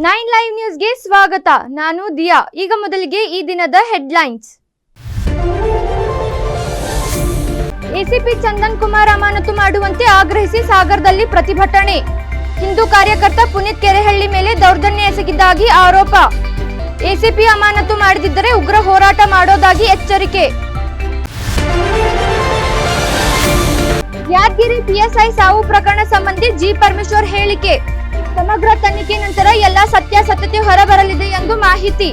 9 live ನ್ಯೂಸ್ಗೆ ಸ್ವಾಗತ. ನಾನು ದಿಯಾ. ಈಗ ಮೊದಲಿಗೆ ಈ ದಿನದ ಹೆಡ್ಲೈನ್ಸ್. ಎಸಿಪಿ ಚಂದನ್ ಕುಮಾರ್ ಅಮಾನತು ಮಾಡುವಂತೆ ಆಗ್ರಹಿಸಿ ಸಾಗರದಲ್ಲಿ ಪ್ರತಿಭಟನೆ. ಹಿಂದೂ ಕಾರ್ಯಕರ್ತ ಪುನೀತ್ ಕೆರೆಹಳ್ಳಿ ಮೇಲೆ ದೌರ್ಜನ್ಯ ಎಸಗಿದ್ದಾಗಿ ಆರೋಪ. ಎಸಿಪಿ ಅಮಾನತು ಮಾಡದಿದ್ದರೆ ಉಗ್ರ ಹೋರಾಟ ಮಾಡೋದಾಗಿ ಎಚ್ಚರಿಕೆ. ಯಾದಗಿರಿ ಪಿಎಸ್ಐ ಸಾವು ಪ್ರಕರಣ ಸಂಬಂಧಿ ಜಿ ಪರಮೇಶ್ವರ್ ಹೇಳಿಕೆ. ಸಮಗ್ರ ತನಿಖೆ ನಂತರ ಎಲ್ಲ ಸತ್ಯಾಸತ್ಯತೆ ಹೊರಬರಲಿದೆ ಎಂದು ಮಾಹಿತಿ.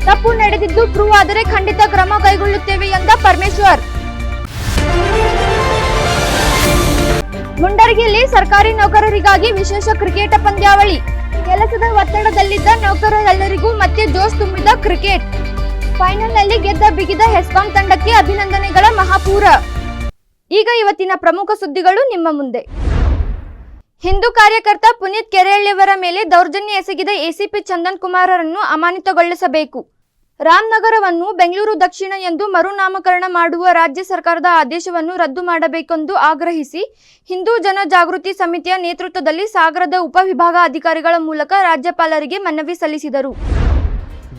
ತಪ್ಪು ನಡೆದಿದ್ದು ಪ್ರೂವ್ ಆದರೆ ಖಂಡಿತ ಕ್ರಮ ಕೈಗೊಳ್ಳುತ್ತೇವೆ ಎಂದ ಪರಮೇಶ್ವರ್. ಮುಂಡರಗಿಯಲ್ಲಿ ಸರ್ಕಾರಿ ನೌಕರರಿಗಾಗಿ ವಿಶೇಷ ಕ್ರಿಕೆಟ್ ಪಂದ್ಯಾವಳಿ. ಕೆಲಸದ ಒತ್ತಡದಲ್ಲಿದ್ದ ನೌಕರರೆಲ್ಲರಿಗೂ ಮತ್ತೆ ಜೋಶ್ ತುಂಬಿದ ಕ್ರಿಕೆಟ್. ಫೈನಲ್ನಲ್ಲಿ ಗೆದ್ದ ಬಿಗಿದ ಹೆಸ್ಕಾಂ ತಂಡಕ್ಕೆ ಅಭಿನಂದನೆಗಳ ಮಹಾಪೂರ. ಈಗ ಇವತ್ತಿನ ಪ್ರಮುಖ ಸುದ್ದಿಗಳು ನಿಮ್ಮ ಮುಂದೆ. ಹಿಂದೂ ಕಾರ್ಯಕರ್ತ ಪುನೀತ್ ಕೆರೆಹಳ್ಳಿಯವರ ಮೇಲೆ ದೌರ್ಜನ್ಯ ಎಸಗಿದ ಎಸಿಪಿ ಚಂದನ್ ಕುಮಾರರನ್ನು ಅಮಾನತುಗೊಳಿಸಬೇಕು. ರಾಮನಗರವನ್ನು ಬೆಂಗಳೂರು ದಕ್ಷಿಣ ಎಂದು ಮರುನಾಮಕರಣ ಮಾಡುವ ರಾಜ್ಯ ಸರ್ಕಾರದ ಆದೇಶವನ್ನು ರದ್ದು ಮಾಡಬೇಕೆಂದು ಆಗ್ರಹಿಸಿ ಹಿಂದೂ ಜನ ಜಾಗೃತಿ ಸಮಿತಿಯ ನೇತೃತ್ವದಲ್ಲಿ ಸಾಗರದ ಉಪವಿಭಾಗ ಅಧಿಕಾರಿಗಳ ಮೂಲಕ ರಾಜ್ಯಪಾಲರಿಗೆ ಮನವಿ ಸಲ್ಲಿಸಿದರು.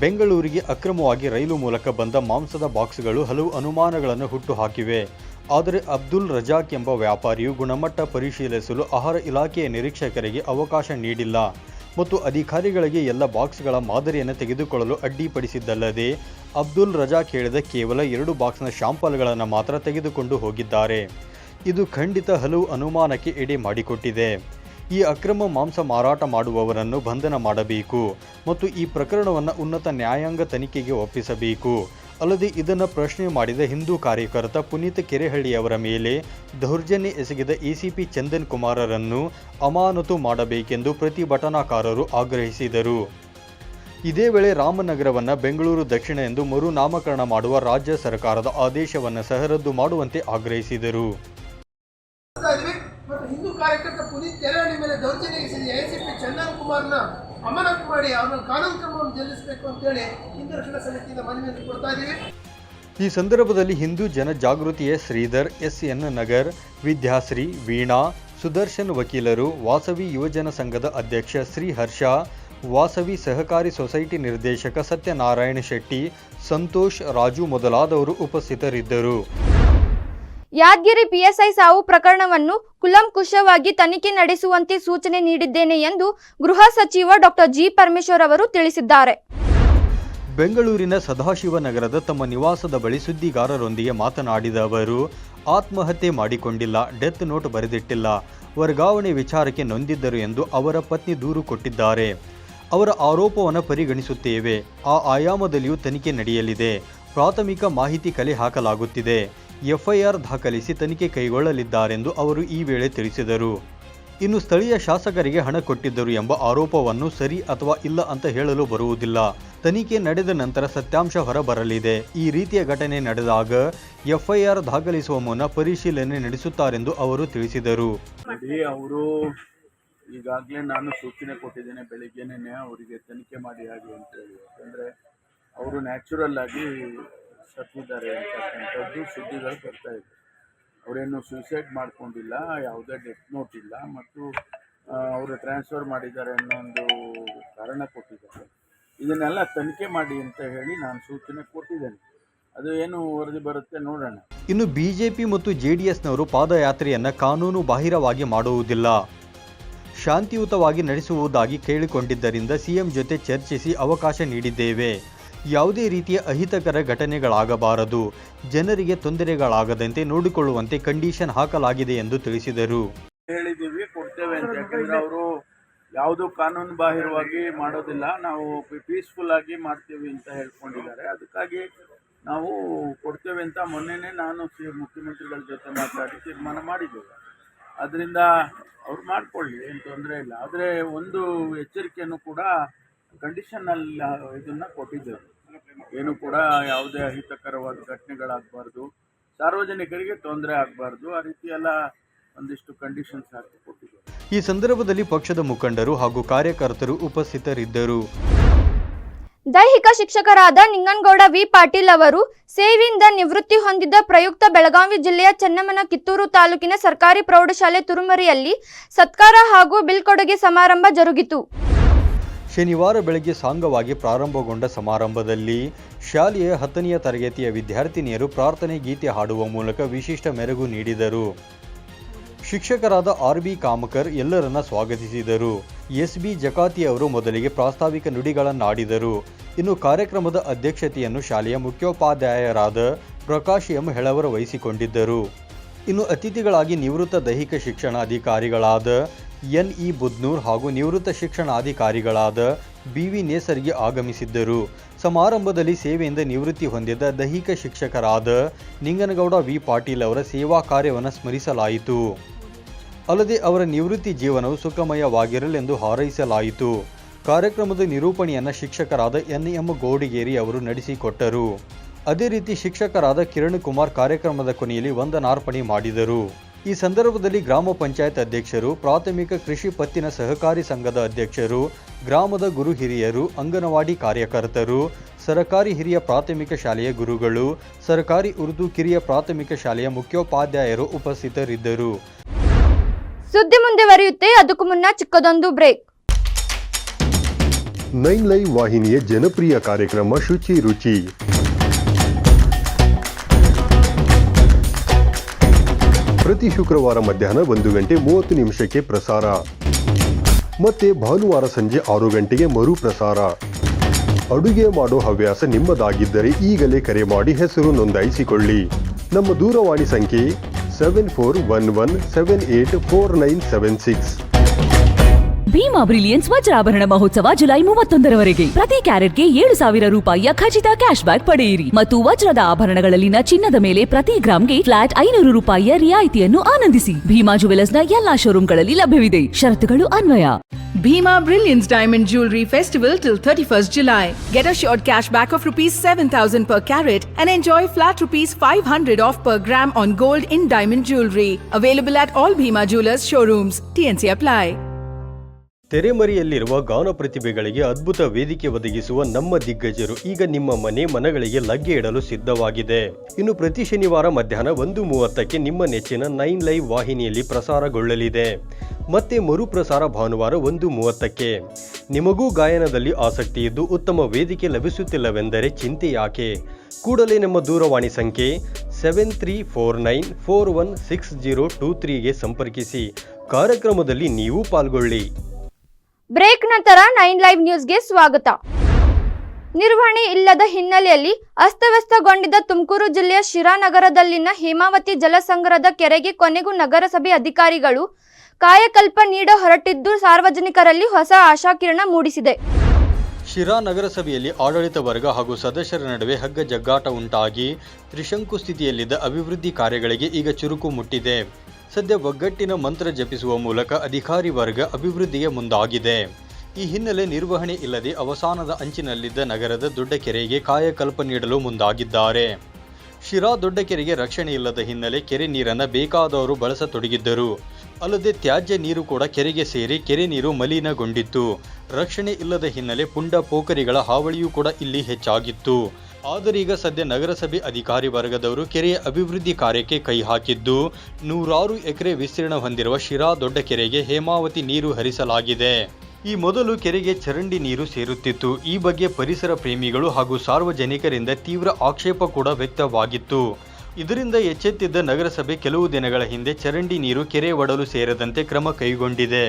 ಬೆಂಗಳೂರಿಗೆ ಅಕ್ರಮವಾಗಿ ರೈಲು ಮೂಲಕ ಬಂದ ಮಾಂಸದ ಬಾಕ್ಸ್ಗಳು ಹಲವು ಅನುಮಾನಗಳನ್ನು ಹುಟ್ಟುಹಾಕಿವೆ. ಆದರೆ ಅಬ್ದುಲ್ ರಜಾಕ್ ಎಂಬ ವ್ಯಾಪಾರಿಯು ಗುಣಮಟ್ಟ ಪರಿಶೀಲಿಸಲು ಆಹಾರ ಇಲಾಖೆಯ ನಿರೀಕ್ಷಕರಿಗೆ ಅವಕಾಶ ನೀಡಿಲ್ಲ ಮತ್ತು ಅಧಿಕಾರಿಗಳಿಗೆ ಎಲ್ಲ ಬಾಕ್ಸ್ಗಳ ಮಾದರಿಯನ್ನು ತೆಗೆದುಕೊಳ್ಳಲು ಅಡ್ಡಿಪಡಿಸಿದ್ದಲ್ಲದೆ ಅಬ್ದುಲ್ ರಜಾಕ್ ಹೇಳಿದ ಕೇವಲ 2 ಬಾಕ್ಸ್ನ ಶಾಂಪಲ್ಗಳನ್ನು ಮಾತ್ರ ತೆಗೆದುಕೊಂಡು ಹೋಗಿದ್ದಾರೆ. ಇದು ಖಂಡಿತ ಹಲವು ಅನುಮಾನಕ್ಕೆ ಎಡೆ ಮಾಡಿಕೊಟ್ಟಿದೆ. ಈ ಅಕ್ರಮ ಮಾಂಸ ಮಾರಾಟ ಮಾಡುವವರನ್ನು ಬಂಧನ ಮಾಡಬೇಕು ಮತ್ತು ಈ ಪ್ರಕರಣವನ್ನು ಉನ್ನತ ನ್ಯಾಯಾಂಗ ತನಿಖೆಗೆ ಒಪ್ಪಿಸಬೇಕು. ಅಲ್ಲದೆ ಇದನ್ನು ಪ್ರಶ್ನೆ ಮಾಡಿದ ಹಿಂದೂ ಕಾರ್ಯಕರ್ತ ಪುನೀತ್ ಕೆರೆಹಳ್ಳಿಯವರ ಮೇಲೆ ದೌರ್ಜನ್ಯ ಎಸಗಿದ ಎಸಿಪಿ ಚಂದನ್ ಕುಮಾರರನ್ನು ಅಮಾನತು ಮಾಡಬೇಕೆಂದು ಪ್ರತಿಭಟನಾಕಾರರು ಆಗ್ರಹಿಸಿದರು. ಇದೇ ವೇಳೆ ರಾಮನಗರವನ್ನು ಬೆಂಗಳೂರು ದಕ್ಷಿಣ ಎಂದು ಮರುನಾಮಕರಣ ಮಾಡುವ ರಾಜ್ಯ ಸರ್ಕಾರದ ಆದೇಶವನ್ನು ಸಹ ರದ್ದು ಮಾಡುವಂತೆ ಆಗ್ರಹಿಸಿದರು. ಹಿಂದೂ ಕಾರ್ಯಕರ್ತ ಪುನೀತ್ ಕೆರೆಹಳ್ಳಿ ಮೇಲೆ ದೌರ್ಜನ್ಯ ಎಸಗಿದ ಎಸಿಪಿ ಚಂದನ್ ಕುಮಾರ್ನ ಅಮಾನತು ಮಾಡಿ ಅವರನ್ನು ಕಾನೂನು ಕ್ರಮವನ್ನು ಜರುಗಿಸಬೇಕು ಅಂತೇಳಿ ಹಿಂದೂ ರಕ್ಷಣಾ ಸಮಿತಿಯಿಂದ ಮನವಿಯನ್ನು ಕೊಡ್ತಾ ಇದ್ದೀವಿ. ಈ ಸಂದರ್ಭದಲ್ಲಿ ಹಿಂದೂ ಜನಜಾಗೃತಿಯ ಶ್ರೀಧರ್, ಎಸ್.ಎನ್. ನಗರ್, ವಿದ್ಯಾಶ್ರೀ, ವೀಣಾ, ಸುದರ್ಶನ್ ವಕೀಲರು, ವಾಸವಿ ಯುವಜನ ಸಂಘದ ಅಧ್ಯಕ್ಷ ಶ್ರೀಹರ್ಷ, ವಾಸವಿ ಸಹಕಾರಿ ಸೊಸೈಟಿ ನಿರ್ದೇಶಕ ಸತ್ಯನಾರಾಯಣ ಶೆಟ್ಟಿ, ಸಂತೋಷ್, ರಾಜು ಮೊದಲಾದವರು ಉಪಸ್ಥಿತರಿದ್ದರು. ಯಾದಗಿರಿ ಪಿಎಸ್ಐ ಸಾವು ಪ್ರಕರಣವನ್ನು ಕೂಲಂಕುಷವಾಗಿ ತನಿಖೆ ನಡೆಸುವಂತೆ ಸೂಚನೆ ನೀಡಿದ್ದೇನೆ ಎಂದು ಗೃಹ ಸಚಿವ ಡಾಕ್ಟರ್ ಜಿ ಪರಮೇಶ್ವರ್ ಅವರು ತಿಳಿಸಿದ್ದಾರೆ. ಬೆಂಗಳೂರಿನ ಸದಾಶಿವನಗರದ ತಮ್ಮ ನಿವಾಸದ ಬಳಿ ಸುದ್ದಿಗಾರರೊಂದಿಗೆ ಮಾತನಾಡಿದ ಅವರು, ಆತ್ಮಹತ್ಯೆ ಮಾಡಿಕೊಂಡಿಲ್ಲ, ಡೆತ್ ನೋಟ್ ಬರೆದಿಟ್ಟಿಲ್ಲ, ವರ್ಗಾವಣೆ ವಿಚಾರಕ್ಕೆ ನೊಂದಿದ್ದರು ಎಂದು ಅವರ ಪತ್ನಿ ದೂರು ಕೊಟ್ಟಿದ್ದಾರೆ. ಅವರ ಆರೋಪವನ್ನು ಪರಿಗಣಿಸುತ್ತೇವೆ. ಆ ಆಯಾಮದಲ್ಲಿಯೂ ತನಿಖೆ ನಡೆಯಲಿದೆ. ಪ್ರಾಥಮಿಕ ಮಾಹಿತಿ ಕಲೆ ಹಾಕಲಾಗುತ್ತಿದೆ. ಎಫ್ಐಆರ್ ದಾಖಲಿಸಿ ತನಿಖೆ ಕೈಗೊಳ್ಳಲಿದ್ದಾರೆಂದು ಅವರು ಈ ವೇಳೆ ತಿಳಿಸಿದರು. ಇನ್ನು ಸ್ಥಳೀಯ ಶಾಸಕರಿಗೆ ಹಣ ಕೊಟ್ಟಿದ್ದರು ಎಂಬ ಆರೋಪವನ್ನು ಸರಿ ಅಥವಾ ಇಲ್ಲ ಅಂತ ಹೇಳಲು ಬರುವುದಿಲ್ಲ. ತನಿಖೆ ನಡೆದ ನಂತರ ಸತ್ಯಾಂಶ ಹೊರಬರಲಿದೆ. ಈ ರೀತಿಯ ಘಟನೆ ನಡೆದಾಗ ಎಫ್ಐಆರ್ ದಾಖಲಿಸುವ ಮುನ್ನ ಪರಿಶೀಲನೆ ನಡೆಸುತ್ತಾರೆಂದು ಅವರು ತಿಳಿಸಿದರು. ಅವರು ಈಗಾಗಲೇ ನಾನು ಸೂಚನೆ ಕೊಟ್ಟಿದ್ದೇನೆ, ಬೆಳಿಗ್ಗೆನೇ ಅವರಿಗೆ ತನಿಖೆ ಮಾಡಿ ಹಾಗೆ ಅಂತೇಳಿ. ಯಾಕಂದರೆ ಅವರು ನ್ಯಾಚುರಲ್ ಆಗಿ ಸತ್ತಿದ್ದಾರೆ ಅಂತಕ್ಕಂಥದ್ದು ಸುದ್ದಿಗಳು ಬರ್ತಾ ಇದೆ. ಅವರೇನು ಸೂಸೈಡ್ ಮಾಡ್ಕೊಂಡಿಲ್ಲ, ಯಾವುದೇ ಡೆತ್ ನೋಟ್ ಇಲ್ಲ ಮತ್ತು ಅವರು ಟ್ರಾನ್ಸ್ಫರ್ ಮಾಡಿದ್ದಾರೆ ಅನ್ನೋ ಒಂದು ಕಾರಣ ಕೊಟ್ಟಿದ್ದಾರೆ. ಇದನ್ನೆಲ್ಲ ತನಿಖೆ ಮಾಡಿ ಅಂತ ಹೇಳಿ ನಾನು ಸೂಚನೆ ಕೊಟ್ಟಿದ್ದೇನೆ. ಅದು ಏನು ವರದಿ ಬರುತ್ತೆ ನೋಡೋಣ. ಇನ್ನು ಬಿಜೆಪಿ ಮತ್ತು ಜೆಡಿಎಸ್ನವರು ಪಾದಯಾತ್ರೆಯನ್ನು ಕಾನೂನು ಬಾಹಿರವಾಗಿ ಮಾಡುವುದಿಲ್ಲ, ಶಾಂತಿಯುತವಾಗಿ ನಡೆಸುವುದಾಗಿ ಕೇಳಿಕೊಂಡಿದ್ದರಿಂದ ಸಿಎಂ ಜೊತೆ ಚರ್ಚಿಸಿ ಅವಕಾಶ ನೀಡಿದ್ದೇವೆ. ಯಾವುದೇ ರೀತಿಯ ಅಹಿತಕರ ಘಟನೆಗಳಾಗಬಾರದು, ಜನರಿಗೆ ತೊಂದರೆಗಳಾಗದಂತೆ ನೋಡಿಕೊಳ್ಳುವಂತೆ ಕಂಡೀಷನ್ ಹಾಕಲಾಗಿದೆ ಎಂದು ತಿಳಿಸಿದರು. ಹೇಳಿದ್ದೀವಿ, ಕೊಡ್ತೇವೆ ಅಂತ. ಯಾಕಂದರೆ ಅವರು ಯಾವುದೂ ಕಾನೂನು ಬಾಹಿರವಾಗಿ ಮಾಡೋದಿಲ್ಲ, ನಾವು ಪೀಸ್ಫುಲ್ ಆಗಿ ಮಾಡ್ತೀವಿ ಅಂತ ಹೇಳ್ಕೊಂಡಿದ್ದಾರೆ. ಅದಕ್ಕಾಗಿ ನಾವು ಕೊಡ್ತೇವೆ ಅಂತ ಮೊನ್ನೆನೇ ನಾನು ಮುಖ್ಯಮಂತ್ರಿಗಳ ಜೊತೆ ಮಾತಾಡಿ ತೀರ್ಮಾನ ಮಾಡಿದ್ದೇವೆ. ಅದರಿಂದ ಅವ್ರು ಮಾಡಿಕೊಳ್ಳಿ, ಏನು ತೊಂದರೆ ಇಲ್ಲ. ಆದರೆ ಒಂದು ಎಚ್ಚರಿಕೆಯನ್ನು ಕೂಡ ಕಂಡೀಷನಲ್ಲಿ ಇದನ್ನು ಕೊಟ್ಟಿದ್ದೇವೆ. ಏನು ಕೂಡ ಯಾವುದೇ ಅಹಿತಕರವಾದ ಘಟನೆಗಳಾಗಬಾರ್ದು, ಸಾರ್ವಜನಿಕರಿಗೆ ತೊಂದರೆ ಆಗಬಾರ್ದು, ಆ ರೀತಿ ಎಲ್ಲ ಒಂದಿಷ್ಟು ಕಂಡೀಷನ್ಸ್ ಹಾಕಿ ಕೊಟ್ಟಿದ್ದೇವೆ. ಈ ಸಂದರ್ಭದಲ್ಲಿ ಪಕ್ಷದ ಮುಖಂಡರು ಹಾಗೂ ಕಾರ್ಯಕರ್ತರು ಉಪಸ್ಥಿತರಿದ್ದರು. ದೈಹಿಕ ಶಿಕ್ಷಕರಾದ ನಿಂಗನಗೌಡ ವಿ ಪಾಟೀಲ್ ಅವರು ಸೇವೆಯಿಂದ ನಿವೃತ್ತಿ ಹೊಂದಿದ ಪ್ರಯುಕ್ತ ಬೆಳಗಾವಿ ಜಿಲ್ಲೆಯ ಚೆನ್ನಮ್ಮನ ಕಿತ್ತೂರು ತಾಲೂಕಿನ ಸರ್ಕಾರಿ ಪ್ರೌಢಶಾಲೆ ತುರುಮರಿಯಲ್ಲಿ ಸತ್ಕಾರ ಹಾಗೂ ಬೀಳ್ಕೊಡುಗೆ ಸಮಾರಂಭ ಜರುಗಿತು. ಶನಿವಾರ ಬೆಳಗ್ಗೆ ಸಾಂಗವಾಗಿ ಪ್ರಾರಂಭಗೊಂಡ ಸಮಾರಂಭದಲ್ಲಿ ಶಾಲೆಯ 10ನೇ ತರಗತಿಯ ವಿದ್ಯಾರ್ಥಿನಿಯರು ಪ್ರಾರ್ಥನೆ ಗೀತೆ ಹಾಡುವ ಮೂಲಕ ವಿಶಿಷ್ಟ ಮೆರುಗು ನೀಡಿದರು. ಶಿಕ್ಷಕರಾದ RB ಕಾಮಕರ್ ಎಲ್ಲರನ್ನ ಸ್ವಾಗತಿಸಿದರು. SB ಜಕಾತಿ ಅವರು ಮೊದಲಿಗೆ ಪ್ರಾಸ್ತಾವಿಕ ನುಡಿಗಳನ್ನಾಡಿದರು. ಇನ್ನು ಕಾರ್ಯಕ್ರಮದ ಅಧ್ಯಕ್ಷತೆಯನ್ನು ಶಾಲೆಯ ಮುಖ್ಯೋಪಾಧ್ಯಾಯರಾದ ಪ್ರಕಾಶ್ M ಹೆಳವರ ವಹಿಸಿಕೊಂಡಿದ್ದರು. ಇನ್ನು ಅತಿಥಿಗಳಾಗಿ ನಿವೃತ್ತ ದೈಹಿಕ ಶಿಕ್ಷಣಾಧಿಕಾರಿಗಳಾದ NE ಬುದ್ನೂರ್ ಹಾಗೂ ನಿವೃತ್ತ ಶಿಕ್ಷಣಾಧಿಕಾರಿಗಳಾದ BV ನೇಸರ್ಗಿ ಆಗಮಿಸಿದ್ದರು. ಸಮಾರಂಭದಲ್ಲಿ ಸೇವೆಯಿಂದ ನಿವೃತ್ತಿ ಹೊಂದಿದ ದೈಹಿಕ ಶಿಕ್ಷಕರಾದ ನಿಂಗನಗೌಡ V ಪಾಟೀಲ್ ಅವರ ಸೇವಾ ಕಾರ್ಯವನ್ನು ಸ್ಮರಿಸಲಾಯಿತು. ಅಲ್ಲದೆ ಅವರ ನಿವೃತ್ತಿ ಜೀವನವು ಸುಖಮಯವಾಗಿರಲೆಂದು ಹಾರೈಸಲಾಯಿತು. ಕಾರ್ಯಕ್ರಮದ ನಿರೂಪಣೆಯನ್ನು ಶಿಕ್ಷಕರಾದ NM ಗೋಡಿಗೇರಿ ಅವರು ನಡೆಸಿಕೊಟ್ಟರು. ಅದೇ ರೀತಿ ಶಿಕ್ಷಕರಾದ ಕಿರಣ್ ಕುಮಾರ್ ಕಾರ್ಯಕ್ರಮದ ಕೊನೆಯಲ್ಲಿ ವಂದನಾರ್ಪಣೆ ಮಾಡಿದರು. ಈ ಸಂದರ್ಭದಲ್ಲಿ ಗ್ರಾಮ ಪಂಚಾಯತ್ ಅಧ್ಯಕ್ಷರು, ಪ್ರಾಥಮಿಕ ಕೃಷಿ ಪತ್ತಿನ ಸಹಕಾರಿ ಸಂಘದ ಅಧ್ಯಕ್ಷರು, ಗ್ರಾಮದ ಗುರು ಹಿರಿಯರು, ಅಂಗನವಾಡಿ ಕಾರ್ಯಕರ್ತರು, ಸರಕಾರಿ ಹಿರಿಯ ಪ್ರಾಥಮಿಕ ಶಾಲೆಯ ಗುರುಗಳು, ಸರಕಾರಿ ಉರ್ದು ಕಿರಿಯ ಪ್ರಾಥಮಿಕ ಶಾಲೆಯ ಮುಖ್ಯೋಪಾಧ್ಯಾಯರು ಉಪಸ್ಥಿತರಿದ್ದರು. ಸುದ್ದಿ ಮುಂದುವರಿಯುತ್ತೆ, ಅದಕ್ಕೂ ಮುನ್ನ ಚಿಕ್ಕದೊಂದು ಬ್ರೇಕ್. 9 ಲೈವ್ ವಾಹಿನಿಯ ಜನಪ್ರಿಯ ಕಾರ್ಯಕ್ರಮ ಶುಚಿ ರುಚಿ. ಪ್ರತಿ ಶುಕ್ರವಾರ ಮಧ್ಯಾಹ್ನ 1:30 ಪ್ರಸಾರ, ಮತ್ತೆ ಭಾನುವಾರ ಸಂಜೆ 6 ಗಂಟೆಗೆ ಮರು ಪ್ರಸಾರ. ಅಡುಗೆ ಮಾಡೋ ಹವ್ಯಾಸ ನಿಮ್ಮದಾಗಿದ್ದರೆ ಈಗಲೇ ಕರೆ ಮಾಡಿ ಹೆಸರು ನೋಂದಾಯಿಸಿಕೊಳ್ಳಿ. ನಮ್ಮ ದೂರವಾಣಿ ಸಂಖ್ಯೆ 7411784976. ಭೀಮಾ ಬ್ರಿಲಿಯನ್ಸ್ ವಜ್ರಾಭರಣ ಮಹೋತ್ಸವ ಜುಲೈ 31ರವರೆಗೆ. ಪ್ರತಿ ಕ್ಯಾರೆಟ್ಗೆ 7,000 ರೂಪಾಯಿಯ ಖಚಿತ ಕ್ಯಾಶ್ ಬ್ಯಾಕ್ ಪಡೆಯಿರಿ ಮತ್ತು ವಜ್ರದ ಆಭರಣಗಳಲ್ಲಿನ ಚಿನ್ನದ ಮೇಲೆ ಪ್ರತಿ ಗ್ರಾಮ್ಗೆ ಫ್ಲಾಟ್ 500 ರೂಪಾಯಿಯ ರಿಯಾಯಿತಿಯನ್ನು ಆನಂದಿಸಿ. ಭೀಮಾ ಜುವೆಲರ್ಸ್ನ ಎಲ್ಲಾ ಶೋರೂಮ್ಗಳಲ್ಲಿ ಲಭ್ಯವಿದೆ. ಷರತ್ತುಗಳು ಅನ್ವಯ. Bhima Brilliance Diamond Jewelry Festival till 31st July. Get assured cashback of ₹7,000 per carat and enjoy flat ₹500 off per gram on gold in diamond jewelry. Available at all Bhima Jewelers showrooms. TNC apply. ತೆರೆಮರೆಯಲ್ಲಿರುವ ಗಾನ ಪ್ರತಿಭೆಗಳಿಗೆ ಅದ್ಭುತ ವೇದಿಕೆ ಒದಗಿಸುವ ನಮ್ಮ ದಿಗ್ಗಜರು ಈಗ ನಿಮ್ಮ ಮನಗಳಿಗೆ ಲಗ್ಗೆ ಇಡಲು ಸಿದ್ಧವಾಗಿದೆ. ಇನ್ನು ಪ್ರತಿ ಶನಿವಾರ ಮಧ್ಯಾಹ್ನ 1:30ಕ್ಕೆ ನಿಮ್ಮ ನೆಚ್ಚಿನ 9 ಲೈವ್ ವಾಹಿನಿಯಲ್ಲಿ ಪ್ರಸಾರಗೊಳ್ಳಲಿದೆ. ಮತ್ತೆ ಮರುಪ್ರಸಾರ ಭಾನುವಾರ 1:30ಕ್ಕೆ. ನಿಮಗೂ ಗಾಯನದಲ್ಲಿ ಆಸಕ್ತಿ ಇದ್ದು ಉತ್ತಮ ವೇದಿಕೆ ಲಭಿಸುತ್ತಿಲ್ಲವೆಂದರೆ ಚಿಂತೆ ಯಾಕೆ? ಕೂಡಲೇ ನಮ್ಮ ದೂರವಾಣಿ ಸಂಖ್ಯೆ 7349416023ಗೆ ಸಂಪರ್ಕಿಸಿ. ಕಾರ್ಯಕ್ರಮದಲ್ಲಿ ನೀವು ಪಾಲ್ಗೊಳ್ಳಿ. ಬ್ರೇಕ್ ನಂತರ 9 ಲೈವ್ ನ್ಯೂಸ್ಗೆ ಸ್ವಾಗತ. ನಿರ್ವಹಣೆ ಇಲ್ಲದ ಹಿನ್ನೆಲೆಯಲ್ಲಿ ಅಸ್ತವ್ಯಸ್ತಗೊಂಡಿದ್ದ ತುಮಕೂರು ಜಿಲ್ಲೆಯ ಶಿರಾನಗರದಲ್ಲಿನ ಹೇಮಾವತಿ ಜಲಸಂಗ್ರಹದ ಕೆರೆಗೆ ಕೊನೆಗೂ ನಗರಸಭೆ ಅಧಿಕಾರಿಗಳು ಕಾಯಕಲ್ಪ ನೀಡ ಹೊರಟಿದ್ದು ಸಾರ್ವಜನಿಕರಲ್ಲಿ ಹೊಸ ಆಶಾಕಿರಣ ಮೂಡಿಸಿದೆ. ಶಿರಾ ನಗರಸಭೆಯಲ್ಲಿ ಆಡಳಿತ ವರ್ಗ ಹಾಗೂ ಸದಸ್ಯರ ನಡುವೆ ಹಗ್ಗ ಜಗ್ಗಾಟ ಉಂಟಾಗಿ ತ್ರಿಶಂಕು ಸ್ಥಿತಿಯಲ್ಲಿದ್ದ ಅಭಿವೃದ್ಧಿ ಕಾರ್ಯಗಳಿಗೆ ಈಗ ಚುರುಕು ಮುಟ್ಟಿದೆ. ಸದ್ಯ ಒಗ್ಗಟ್ಟಿನ ಮಂತ್ರ ಜಪಿಸುವ ಮೂಲಕ ಅಧಿಕಾರಿ ವರ್ಗ ಅಭಿವೃದ್ಧಿಗೆ ಮುಂದಾಗಿದೆ. ಈ ಹಿನ್ನೆಲೆ ನಿರ್ವಹಣೆ ಇಲ್ಲದೆ ಅವಸಾನದ ಅಂಚಿನಲ್ಲಿದ್ದ ನಗರದ ದೊಡ್ಡ ಕೆರೆಗೆ ಕಾಯಕಲ್ಪ ನೀಡಲು ಮುಂದಾಗಿದ್ದಾರೆ. ಶಿರಾ ದೊಡ್ಡ ಕೆರೆಗೆ ರಕ್ಷಣೆ ಇಲ್ಲದ ಹಿನ್ನೆಲೆ ಕೆರೆ ನೀರನ್ನು ಬೇಕಾದವರು ಬಳಸತೊಡಗಿದ್ದರು. ಅಲ್ಲದೆ ತ್ಯಾಜ್ಯ ನೀರು ಕೂಡ ಕೆರೆಗೆ ಸೇರಿ ಕೆರೆ ನೀರು ಮಲಿನಗೊಂಡಿತ್ತು. ರಕ್ಷಣೆ ಇಲ್ಲದ ಹಿನ್ನೆಲೆ ಪುಂಡ ಪೋಖರಿಗಳ ಹಾವಳಿಯೂ ಕೂಡ ಇಲ್ಲಿ ಹೆಚ್ಚಾಗಿತ್ತು. ಆದರೆ ಈಗ ಸದ್ಯ ನಗರಸಭೆ ಅಧಿಕಾರಿ ವರ್ಗದವರು ಕೆರೆಯ ಅಭಿವೃದ್ಧಿ ಕಾರ್ಯಕ್ಕೆ ಕೈ ಹಾಕಿದ್ದು 100 ಎಕರೆ ವಿಸ್ತೀರ್ಣ ಹೊಂದಿರುವ ಶಿರಾ ದೊಡ್ಡ ಕೆರೆಗೆ ಹೇಮಾವತಿ ನೀರು ಹರಿಸಲಾಗಿದೆ. ಈ ಮೊದಲು ಕೆರೆಗೆ ಚರಂಡಿ ನೀರು ಸೇರುತ್ತಿತ್ತು. ಈ ಬಗ್ಗೆ ಪರಿಸರ ಪ್ರೇಮಿಗಳು ಹಾಗೂ ಸಾರ್ವಜನಿಕರಿಂದ ತೀವ್ರ ಆಕ್ಷೇಪ ಕೂಡ ವ್ಯಕ್ತವಾಗಿತ್ತು. ಇದರಿಂದ ಎಚ್ಚೆತ್ತಿದ್ದ ನಗರಸಭೆ ಕೆಲವು ದಿನಗಳ ಹಿಂದೆ ಚರಂಡಿ ನೀರು ಕೆರೆ ಒಡಲು ಸೇರದಂತೆ ಕ್ರಮ ಕೈಗೊಂಡಿದೆ.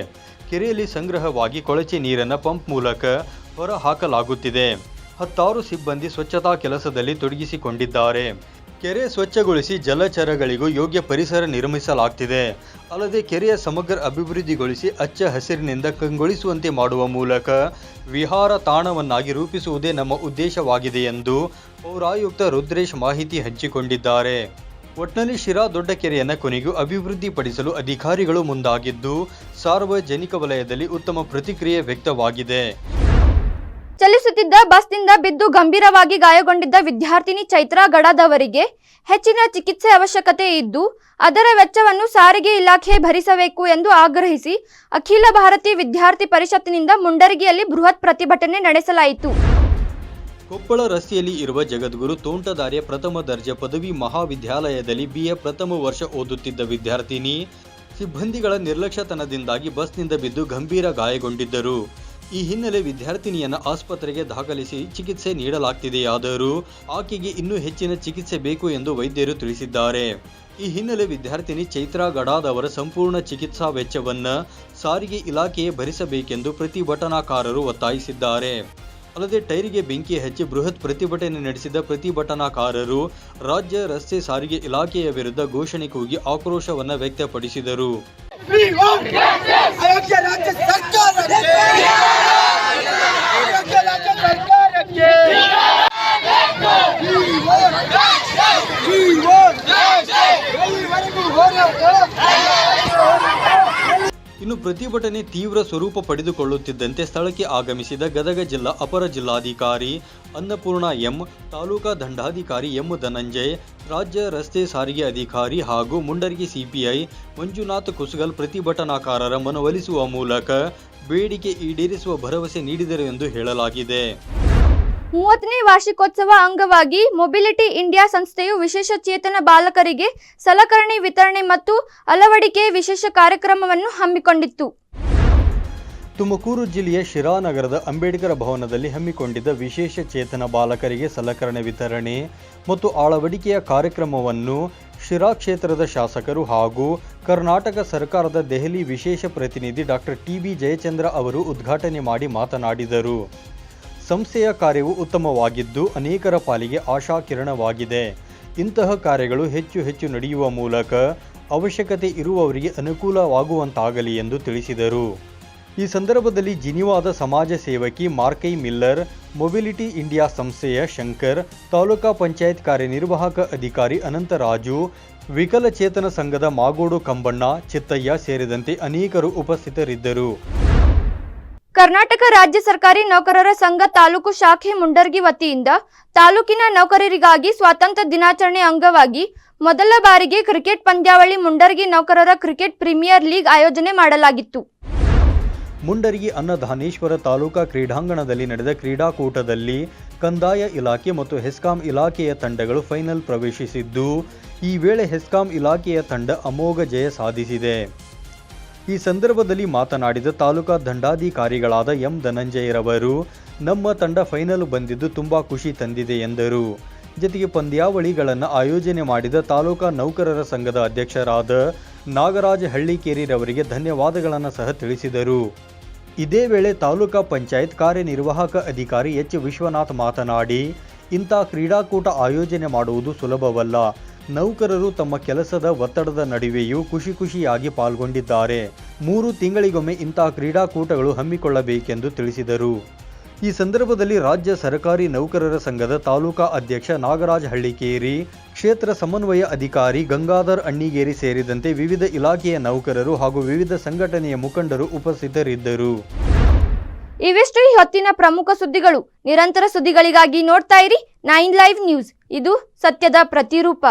ಕೆರೆಯಲ್ಲಿ ಸಂಗ್ರಹವಾಗಿ ಕೊಳಚೆ ನೀರನ್ನು ಪಂಪ್ ಮೂಲಕ ಹೊರ ಹಾಕಲಾಗುತ್ತಿದೆ. 10 ಸಿಬ್ಬಂದಿ ಸ್ವಚ್ಛತಾ ಕೆಲಸದಲ್ಲಿ ತೊಡಗಿಸಿಕೊಂಡಿದ್ದಾರೆ. ಕೆರೆ ಸ್ವಚ್ಛಗೊಳಿಸಿ ಜಲಚರಗಳಿಗೂ ಯೋಗ್ಯ ಪರಿಸರ ನಿರ್ಮಿಸಲಾಗ್ತಿದೆ. ಅಲ್ಲದೆ ಕೆರೆಯ ಸಮಗ್ರ ಅಭಿವೃದ್ಧಿಗೊಳಿಸಿ ಹಚ್ಚ ಹಸಿರಿನಿಂದ ಕಂಗೊಳಿಸುವಂತೆ ಮಾಡುವ ಮೂಲಕ ವಿಹಾರ ತಾಣವನ್ನಾಗಿ ರೂಪಿಸುವುದೇ ನಮ್ಮ ಉದ್ದೇಶವಾಗಿದೆ ಎಂದು ಪೌರಾಯುಕ್ತ ರುದ್ರೇಶ್ ಮಾಹಿತಿ ಹಂಚಿಕೊಂಡಿದ್ದಾರೆ. ಒಟ್ನಲ್ಲಿ ಶಿರಾ ದೊಡ್ಡ ಕೆರೆಯನ್ನು ಕೊನೆಗೂ ಅಭಿವೃದ್ಧಿಪಡಿಸಲು ಅಧಿಕಾರಿಗಳು ಮುಂದಾಗಿದ್ದು ಸಾರ್ವಜನಿಕ ವಲಯದಲ್ಲಿ ಉತ್ತಮ ಪ್ರತಿಕ್ರಿಯೆ ವ್ಯಕ್ತವಾಗಿದೆ. ಚಲಿಸುತ್ತಿದ್ದ ಬಸ್ನಿಂದ ಬಿದ್ದು ಗಂಭೀರವಾಗಿ ಗಾಯಗೊಂಡಿದ್ದ ವಿದ್ಯಾರ್ಥಿನಿ ಚೈತ್ರಾ ಗಡದವರಿಗೆ ಹೆಚ್ಚಿನ ಚಿಕಿತ್ಸೆ ಅವಶ್ಯಕತೆ ಇದ್ದು ಅದರ ವೆಚ್ಚವನ್ನು ಸಾರಿಗೆ ಇಲಾಖೆ ಭರಿಸಬೇಕು ಎಂದು ಆಗ್ರಹಿಸಿ ಅಖಿಲ ಭಾರತೀಯ ವಿದ್ಯಾರ್ಥಿ ಪರಿಷತ್ತಿನಿಂದ ಮುಂಡರಗಿಯಲ್ಲಿ ಬೃಹತ್ ಪ್ರತಿಭಟನೆ ನಡೆಸಲಾಯಿತು. ಕೊಪ್ಪಳ ರಸ್ತೆಯಲ್ಲಿ ಇರುವ ಜಗದ್ಗುರು ತೋಂಟದಾರ್ಯ ಪ್ರಥಮ ದರ್ಜೆ ಪದವಿ ಮಹಾವಿದ್ಯಾಲಯದಲ್ಲಿ BA ಪ್ರಥಮ ವರ್ಷ ಓದುತ್ತಿದ್ದ ವಿದ್ಯಾರ್ಥಿನಿ ಸಿಬ್ಬಂದಿಗಳ ನಿರ್ಲಕ್ಷ್ಯತನದಿಂದಾಗಿ ಬಸ್ನಿಂದ ಬಿದ್ದು ಗಂಭೀರ ಗಾಯಗೊಂಡಿದ್ದರು. ಈ ಹಿನ್ನೆಲೆ ವಿದ್ಯಾರ್ಥಿನಿಯನ್ನು ಆಸ್ಪತ್ರೆಗೆ ದಾಖಲಿಸಿ ಚಿಕಿತ್ಸೆ ನೀಡಲಾಗ್ತಿದೆಯಾದರೂ ಆಕೆಗೆ ಇನ್ನೂ ಹೆಚ್ಚಿನ ಚಿಕಿತ್ಸೆ ಬೇಕು ಎಂದು ವೈದ್ಯರು ತಿಳಿಸಿದ್ದಾರೆ. ಈ ಹಿನ್ನೆಲೆ ವಿದ್ಯಾರ್ಥಿನಿ ಚೈತ್ರಾ ಗಡಾದವರ ಸಂಪೂರ್ಣ ಚಿಕಿತ್ಸಾ ವೆಚ್ಚವನ್ನು ಸಾರಿಗೆ ಇಲಾಖೆಯೇ ಭರಿಸಬೇಕೆಂದು ಪ್ರತಿಭಟನಾಕಾರರು ಒತ್ತಾಯಿಸಿದ್ದಾರೆ. ಅಲ್ಲದೆ ಟೈರಿಗೆ ಬೆಂಕಿ ಹಚ್ಚಿ ಬೃಹತ್ ಪ್ರತಿಭಟನೆ ನಡೆಸಿದ ಪ್ರತಿಭಟನಾಕಾರರು ರಾಜ್ಯ ರಸ್ತೆ ಸಾರಿಗೆ ಇಲಾಖೆಯ ವಿರುದ್ಧ ಘೋಷಣೆ ಕೂಗಿ ಆಕ್ರೋಶವನ್ನು ವ್ಯಕ್ತಪಡಿಸಿದರು. ಇನ್ನು ಪ್ರತಿಭಟನೆ ತೀವ್ರ ಸ್ವರೂಪ ಪಡೆದುಕೊಳ್ಳುತ್ತಿದ್ದಂತೆ ಸ್ಥಳಕ್ಕೆ ಆಗಮಿಸಿದ ಗದಗ ಜಿಲ್ಲಾ ಅಪರ ಜಿಲ್ಲಾಧಿಕಾರಿ ಅನ್ನಪೂರ್ಣ ಎಂ, ತಾಲೂಕಾ ದಂಡಾಧಿಕಾರಿ ಎಂ ಧನಂಜಯ್, ರಾಜ್ಯ ರಸ್ತೆ ಸಾರಿಗೆ ಅಧಿಕಾರಿ ಹಾಗೂ ಮುಂಡರಗಿ ಸಿಪಿಐ ಮಂಜುನಾಥ್ ಕುಸುಗಲ್ ಪ್ರತಿಭಟನಾಕಾರರ ಮನವೊಲಿಸುವ ಮೂಲಕ ಬೇಡಿಕೆ ಈಡೇರಿಸುವ ಭರವಸೆ ನೀಡಿದರು ಎಂದು ಹೇಳಲಾಗಿದೆ. 30ನೇ ವಾರ್ಷಿಕೋತ್ಸವ ಅಂಗವಾಗಿ ಮೊಬಿಲಿಟಿ ಇಂಡಿಯಾ ಸಂಸ್ಥೆಯು ವಿಶೇಷ ಚೇತನ ಬಾಲಕರಿಗೆ ಸಲಕರಣೆ ವಿತರಣೆ ಮತ್ತು ಅಳವಡಿಕೆ ವಿಶೇಷ ಕಾರ್ಯಕ್ರಮವನ್ನು ಹಮ್ಮಿಕೊಂಡಿತ್ತು. ತುಮಕೂರು ಜಿಲ್ಲೆಯ ಶಿರಾ ನಗರದ ಅಂಬೇಡ್ಕರ್ ಭವನದಲ್ಲಿ ಹಮ್ಮಿಕೊಂಡಿದ್ದ ವಿಶೇಷ ಚೇತನ ಬಾಲಕರಿಗೆ ಸಲಕರಣೆ ವಿತರಣೆ ಮತ್ತು ಅಳವಡಿಕೆಯ ಕಾರ್ಯಕ್ರಮವನ್ನು ಶಿರಾ ಕ್ಷೇತ್ರದ ಶಾಸಕರು ಹಾಗೂ ಕರ್ನಾಟಕ ಸರ್ಕಾರದ ದೆಹಲಿ ವಿಶೇಷ ಪ್ರತಿನಿಧಿ ಡಾಕ್ಟರ್ ಟಿ.ಬಿ. ಜಯಚಂದ್ರ ಅವರು ಉದ್ಘಾಟನೆ ಮಾಡಿ ಮಾತನಾಡಿದರು. ಸಂಸ್ಥೆಯ ಕಾರ್ಯವು ಉತ್ತಮವಾಗಿದ್ದು ಅನೇಕರ ಪಾಲಿಗೆ ಆಶಾಕಿರಣವಾಗಿದೆ. ಇಂತಹ ಕಾರ್ಯಗಳು ಹೆಚ್ಚು ಹೆಚ್ಚು ನಡೆಯುವ ಮೂಲಕ ಅವಶ್ಯಕತೆ ಇರುವವರಿಗೆ ಅನುಕೂಲವಾಗುವಂತಾಗಲಿ ಎಂದು ತಿಳಿಸಿದರು. ಈ ಸಂದರ್ಭದಲ್ಲಿ ಜಿನಿವಾದ ಸಮಾಜ ಸೇವಕಿ ಮಾರ್ಕೈ ಮಿಲ್ಲರ್, ಮೊಬಿಲಿಟಿ ಇಂಡಿಯಾ ಸಂಸ್ಥೆಯ ಶಂಕರ್, ತಾಲೂಕಾ ಪಂಚಾಯತ್ ಕಾರ್ಯನಿರ್ವಾಹಕ ಅಧಿಕಾರಿ ಅನಂತರಾಜು, ವಿಕಲಚೇತನ ಸಂಘದ ಮಾಗೋಡು ಕಂಬಣ್ಣ, ಚಿತ್ತಯ್ಯ ಸೇರಿದಂತೆ ಅನೇಕರು ಉಪಸ್ಥಿತರಿದ್ದರು. ಕರ್ನಾಟಕ ರಾಜ್ಯ ಸರ್ಕಾರಿ ನೌಕರರ ಸಂಘ ತಾಲೂಕು ಶಾಖೆ ಮುಂಡರ್ಗಿ ವತಿಯಿಂದ ತಾಲೂಕಿನ ನೌಕರರಿಗಾಗಿ ಸ್ವಾತಂತ್ರ್ಯ ದಿನಾಚರಣೆ ಅಂಗವಾಗಿ ಮೊದಲ ಬಾರಿಗೆ ಕ್ರಿಕೆಟ್ ಪಂದ್ಯಾವಳಿ ಮುಂಡರ್ಗಿ ನೌಕರರ ಕ್ರಿಕೆಟ್ ಪ್ರೀಮಿಯರ್ ಲೀಗ್ ಆಯೋಜನೆ ಮಾಡಲಾಗಿತ್ತು. ಮುಂಡರಗಿ ಅನ್ನದಾನೇಶ್ವರ ತಾಲೂಕಾ ಕ್ರೀಡಾಂಗಣದಲ್ಲಿ ನಡೆದ ಕ್ರೀಡಾಕೂಟದಲ್ಲಿ ಕಂದಾಯ ಇಲಾಖೆ ಮತ್ತು ಹೆಸ್ಕಾಂ ಇಲಾಖೆಯ ತಂಡಗಳು ಫೈನಲ್ ಪ್ರವೇಶಿಸಿದ್ದು, ಈ ವೇಳೆ ಹೆಸ್ಕಾಂ ಇಲಾಖೆಯ ತಂಡ ಅಮೋಘ ಜಯ ಸಾಧಿಸಿದೆ. ಈ ಸಂದರ್ಭದಲ್ಲಿ ಮಾತನಾಡಿದ ತಾಲೂಕಾ ದಂಡಾಧಿಕಾರಿಗಳಾದ ಎಂ ಧನಂಜಯರವರು, ನಮ್ಮ ತಂಡ ಫೈನಲ್ ಬಂದಿದ್ದು ತುಂಬಾ ಖುಷಿ ತಂದಿದೆ ಎಂದರು. ಜೊತೆಗೆ ಪಂದ್ಯಾವಳಿಗಳನ್ನು ಆಯೋಜನೆ ಮಾಡಿದ ತಾಲೂಕಾ ನೌಕರರ ಸಂಘದ ಅಧ್ಯಕ್ಷರಾದ ನಾಗರಾಜ ಹಳ್ಳಿಕೇರಿರವರಿಗೆ ಧನ್ಯವಾದಗಳನ್ನು ಸಹ ತಿಳಿಸಿದರು. ಇದೇ ವೇಳೆ ತಾಲೂಕಾ ಪಂಚಾಯತ್ ಕಾರ್ಯನಿರ್ವಾಹಕ ಅಧಿಕಾರಿ ಎಚ್ ವಿಶ್ವನಾಥ್ ಮಾತನಾಡಿ, ಇಂಥ ಕ್ರೀಡಾಕೂಟ ಆಯೋಜನೆ ಮಾಡುವುದು ಸುಲಭವಲ್ಲ. ನೌಕರರು ತಮ್ಮ ಕೆಲಸದ ಒತ್ತಡದ ನಡುವೆಯೂ ಖುಷಿಯಾಗಿ ಪಾಲ್ಗೊಂಡಿದ್ದಾರೆ. 3 ತಿಂಗಳಿಗೊಮ್ಮೆ ಇಂತಹ ಕ್ರೀಡಾಕೂಟಗಳು ಹಮ್ಮಿಕೊಳ್ಳಬೇಕೆಂದು ತಿಳಿಸಿದರು. ಈ ಸಂದರ್ಭದಲ್ಲಿ ರಾಜ್ಯ ಸರ್ಕಾರಿ ನೌಕರರ ಸಂಘದ ತಾಲೂಕಾ ಅಧ್ಯಕ್ಷ ನಾಗರಾಜ ಹಳ್ಳಿಕೇರಿ, ಕ್ಷೇತ್ರ ಸಮನ್ವಯ ಅಧಿಕಾರಿ ಗಂಗಾಧರ್ ಅಣ್ಣಿಗೇರಿ ಸೇರಿದಂತೆ ವಿವಿಧ ಇಲಾಖೆಯ ನೌಕರರು ಹಾಗೂ ವಿವಿಧ ಸಂಘಟನೆಯ ಮುಖಂಡರು ಉಪಸ್ಥಿತರಿದ್ದರು. ಇವೆಷ್ಟು ಈ ಹೊತ್ತಿನ ಪ್ರಮುಖ ಸುದ್ದಿಗಳು. ನಿರಂತರ ಸುದ್ದಿಗಳಿಗಾಗಿ ನೋಡ್ತಾ ಇರಿ 9 ಲೈವ್ ನ್ಯೂಸ್. ಇದು ಸತ್ಯದ ಪ್ರತಿರೂಪ.